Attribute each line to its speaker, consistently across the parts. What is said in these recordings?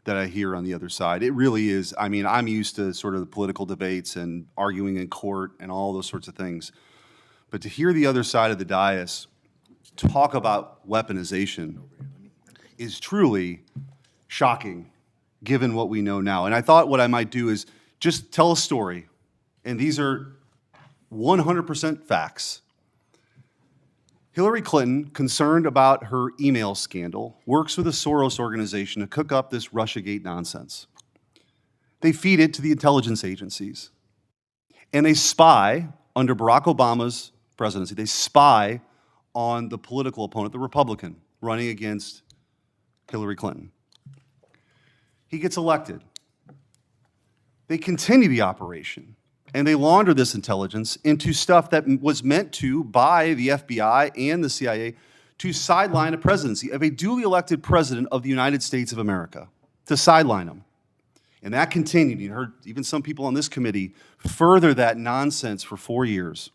Speaker 1: that I hear on the other side. It really is. I mean, I'm used to sort of the political debates and arguing in court and all those sorts of things. But to hear the other side of the dais talk about weaponization is truly shocking, given what we know now. And I thought what I might do is just tell a story. And these are 100% facts. Hillary Clinton, concerned about her email scandal, works with a Soros organization to cook up this Russiagate nonsense. They feed it to the intelligence agencies. And they spy, under Barack Obama's presidency, they spy on the political opponent, the Republican, running against Hillary Clinton. He gets elected. They continue the operation. And they launder this intelligence into stuff that was meant to, by the FBI and the CIA, to sideline a presidency of a duly elected president of the United States of America, to sideline him. And that continued. You heard even some people on this committee further that nonsense for 4 years.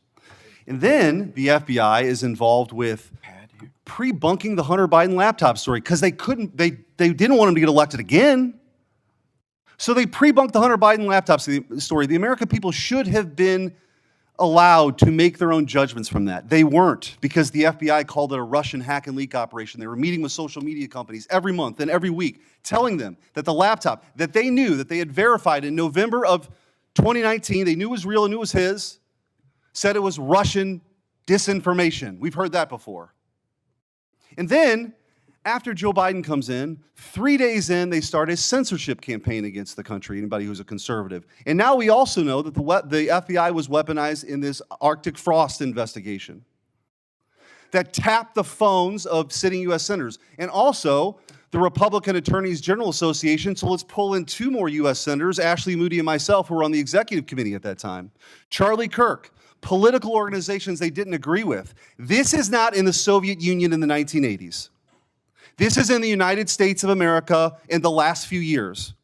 Speaker 1: And then the FBI is involved with pre-bunking the Hunter Biden laptop story because they didn't want him to get elected again. So they pre-bunked the Hunter Biden laptop story. The American people should have been allowed to make their own judgments from that. They weren't, because the FBI called it a Russian hack and leak operation. They were meeting with social media companies every month and every week, telling them that the laptop that they knew, that they had verified in November of 2019, they knew was real and knew it was his, said it was Russian disinformation. We've heard that before. And then, after Joe Biden comes in, 3 days in, they start a censorship campaign against the country, anybody who's a conservative. And now we also know that the FBI was weaponized in this Arctic frost investigation that tapped the phones of sitting U.S. senators. And also, the Republican Attorneys General Association, so let's pull in 2 more U.S. senators, Ashley Moody and myself, who were on the executive committee at that time. Charlie Kirk, political organizations they didn't agree with. This is not in the Soviet Union in the 1980s. This is in the United States of America in the last few years.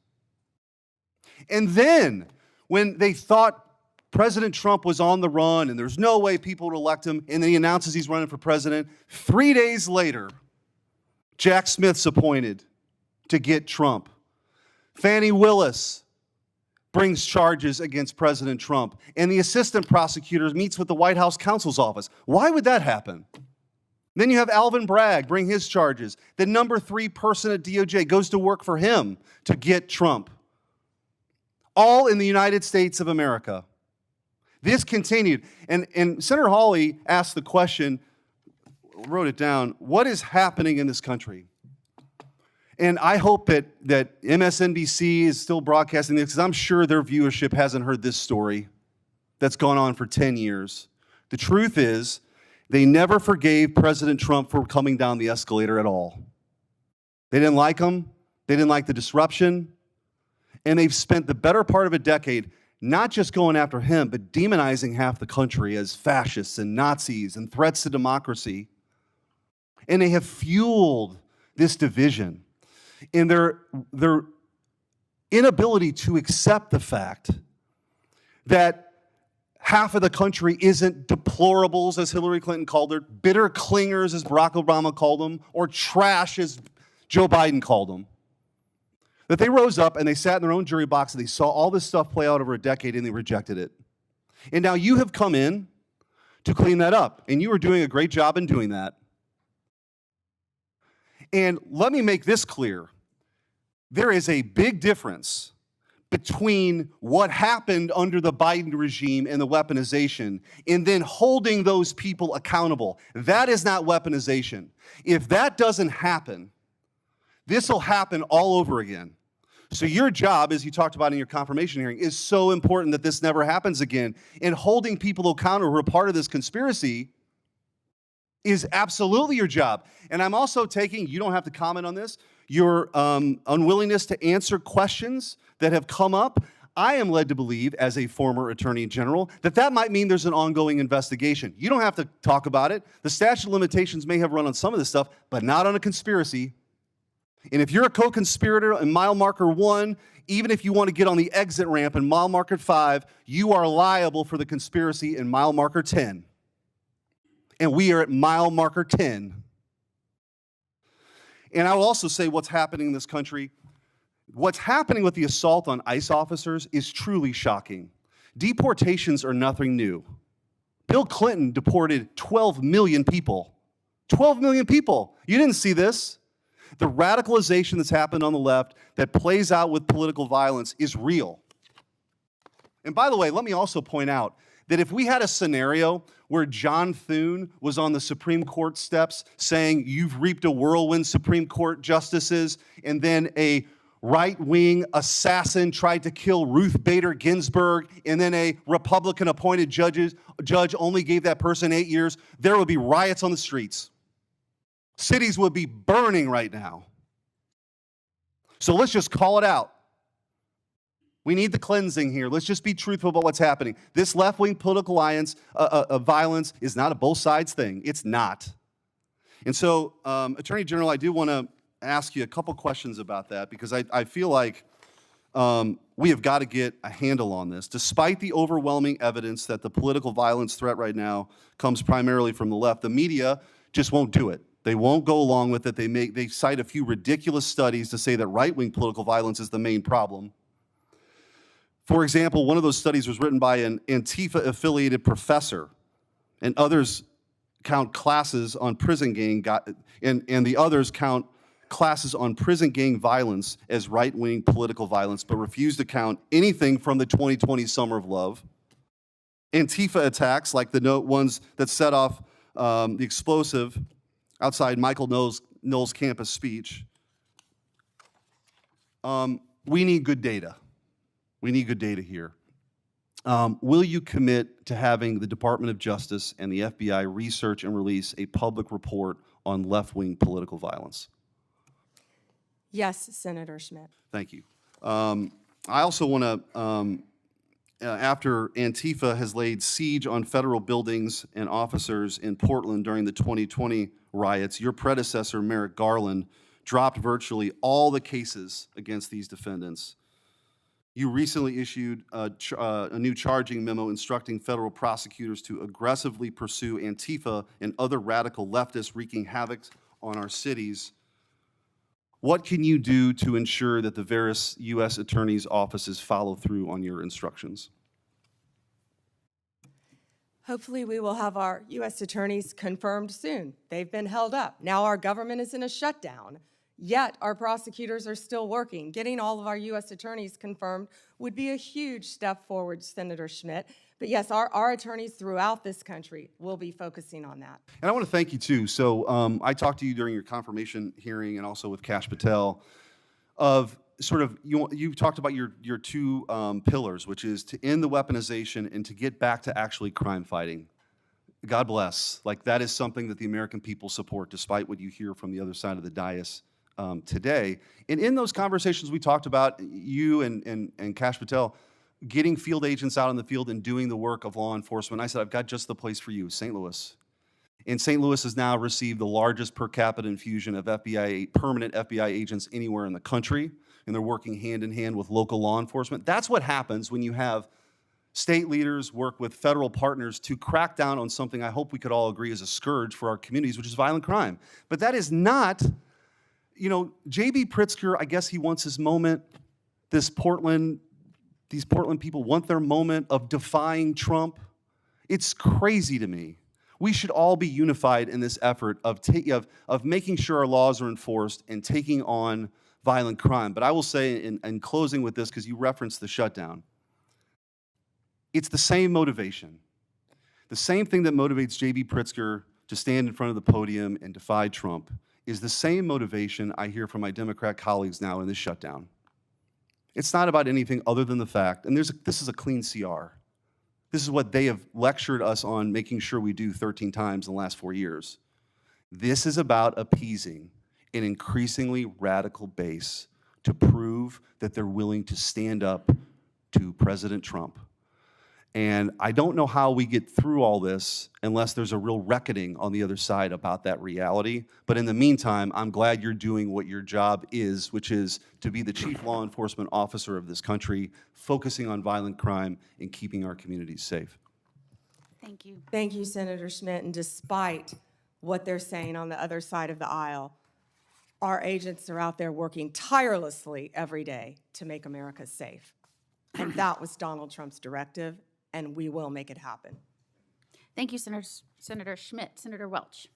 Speaker 1: And then, when they thought President Trump was on the run and there's no way people would elect him, and then he announces he's running for president, 3 days later, Jack Schmitt's appointed to get Trump. Fani Willis brings charges against President Trump, and the assistant prosecutor meets with the White House counsel's office. Why would that happen? Then you have Alvin Bragg bring his charges. The number 3 person at DOJ goes to work for him to get Trump. All in the United States of America. This continued. And Senator Hawley asked the question, wrote it down, what is happening in this country? And I hope that MSNBC is still broadcasting this, because I'm sure their viewership hasn't heard this story that's gone on for 10 years. The truth is, they never forgave President Trump for coming down the escalator at all. They didn't like him. They didn't like the disruption. And they've spent the better part of a decade not just going after him, but demonizing half the country as fascists and Nazis and threats to democracy. And they have fueled this division in their inability to accept the fact that half of the country isn't deplorables, as Hillary Clinton called her, bitter clingers, as Barack Obama called them, or trash, as Joe Biden called them. That they rose up and they sat in their own jury box and they saw all this stuff play out over a decade and they rejected it. And now you have come in to clean that up, and you are doing a great job in doing that. And let me make this clear. There is a big difference between what happened under the Biden regime and the weaponization, and then holding those people accountable. That is not weaponization. If that doesn't happen, this will happen all over again. So your job, as you talked about in your confirmation hearing, is so important that this never happens again. And holding people accountable who are part of this conspiracy is absolutely your job. And I'm also taking, you don't have to comment on this, your unwillingness to answer questions that have come up. I am led to believe, as a former attorney general, that that might mean there's an ongoing investigation. You don't have to talk about it. The statute of limitations may have run on some of this stuff, but not on a conspiracy. And if you're a co-conspirator in mile marker 1, even if you want to get on the exit ramp in mile marker 5, you are liable for the conspiracy in mile marker 10. And we are at mile marker 10. And I will also say what's happening in this country. What's happening with the assault on ICE officers is truly shocking. Deportations are nothing new. Bill Clinton deported 12 million people. 12 million people. You didn't see this. The radicalization that's happened on the left that plays out with political violence is real. And by the way, let me also point out that if we had a scenario where John Thune was on the Supreme Court steps saying, "You've reaped a whirlwind, Supreme Court justices," and then a right-wing assassin tried to kill Ruth Bader Ginsburg, and then a Republican-appointed judge only gave that person 8 years, there would be riots on the streets. Cities would be burning right now. So let's just call it out. We need the cleansing here. Let's just be truthful about what's happening. This left-wing political violence is not a both sides thing. It's not. And so, Attorney General, I do want to ask you a couple questions about that, because I feel like we have got to get a handle on this. Despite the overwhelming evidence that the political violence threat right now comes primarily from the left, the media just won't do it. They won't go along with it. They cite a few ridiculous studies to say that right-wing political violence is the main problem. For example, one of those studies was written by an Antifa-affiliated professor, and others count classes on prison gang, and the others count classes on prison gang violence as right-wing political violence, but refuse to count anything from the 2020 Summer of Love. Antifa attacks, like the ones that set off the explosive outside Michael Knowles' campus speech. We need good data. We need good data here. Will you commit to having the Department of Justice and the FBI research and release a public report on left-wing political violence?
Speaker 2: Yes, Senator Schmitt.
Speaker 1: Thank you. I also want to, after Antifa has laid siege on federal buildings and officers in Portland during the 2020 riots, your predecessor, Merrick Garland, dropped virtually all the cases against these defendants. You recently issued a new charging memo instructing federal prosecutors to aggressively pursue Antifa and other radical leftists wreaking havoc on our cities. What can you do to ensure that the various U.S. attorneys' offices follow through on your instructions?
Speaker 2: Hopefully we will have our U.S. attorneys confirmed soon. They've been held up. Now our government is in a shutdown, yet our prosecutors are still working. Getting all of our U.S. attorneys confirmed would be a huge step forward, Senator Schmitt. But yes, our attorneys throughout this country will be focusing on that.
Speaker 1: And I want to thank you, too. So I talked to you during your confirmation hearing and also with Kash Patel of sort of, you talked about your two pillars, which is to end the weaponization and to get back to actually crime fighting. God bless. Like, that is something that the American people support, despite what you hear from the other side of the dais today. And in those conversations, we talked about you and Kash Patel getting field agents out in the field and doing the work of law enforcement. I said, I've got just the place for you, St. Louis. And St. Louis has now received the largest per capita infusion of permanent FBI agents anywhere in the country, and they're working hand in hand with local law enforcement. That's what happens when you have state leaders work with federal partners to crack down on something I hope we could all agree is a scourge for our communities, which is violent crime. But that is not, J.B. Pritzker, I guess he wants his moment. These Portland people want their moment of defying Trump. It's crazy to me. We should all be unified in this effort of making sure our laws are enforced and taking on violent crime. But I will say, in closing with this, because you referenced the shutdown, it's the same motivation. The same thing that motivates J.B. Pritzker to stand in front of the podium and defy Trump is the same motivation I hear from my Democrat colleagues now in this shutdown. It's not about anything other than the fact, and this is a clean CR. This is what they have lectured us on making sure we do 13 times in the last 4 years. This is about appeasing an increasingly radical base to prove that they're willing to stand up to President Trump. And I don't know how we get through all this unless there's a real reckoning on the other side about that reality. But in the meantime, I'm glad you're doing what your job is, which is to be the chief law enforcement officer of this country, focusing on violent crime and keeping our communities safe.
Speaker 3: Thank you.
Speaker 2: Thank you, Senator Schmitt. And despite what they're saying on the other side of the aisle, Our agents are out there working tirelessly every day to make America safe. And that was Donald Trump's directive, and we will make it happen.
Speaker 3: Thank you, Senator Schmitt. Senator Welch.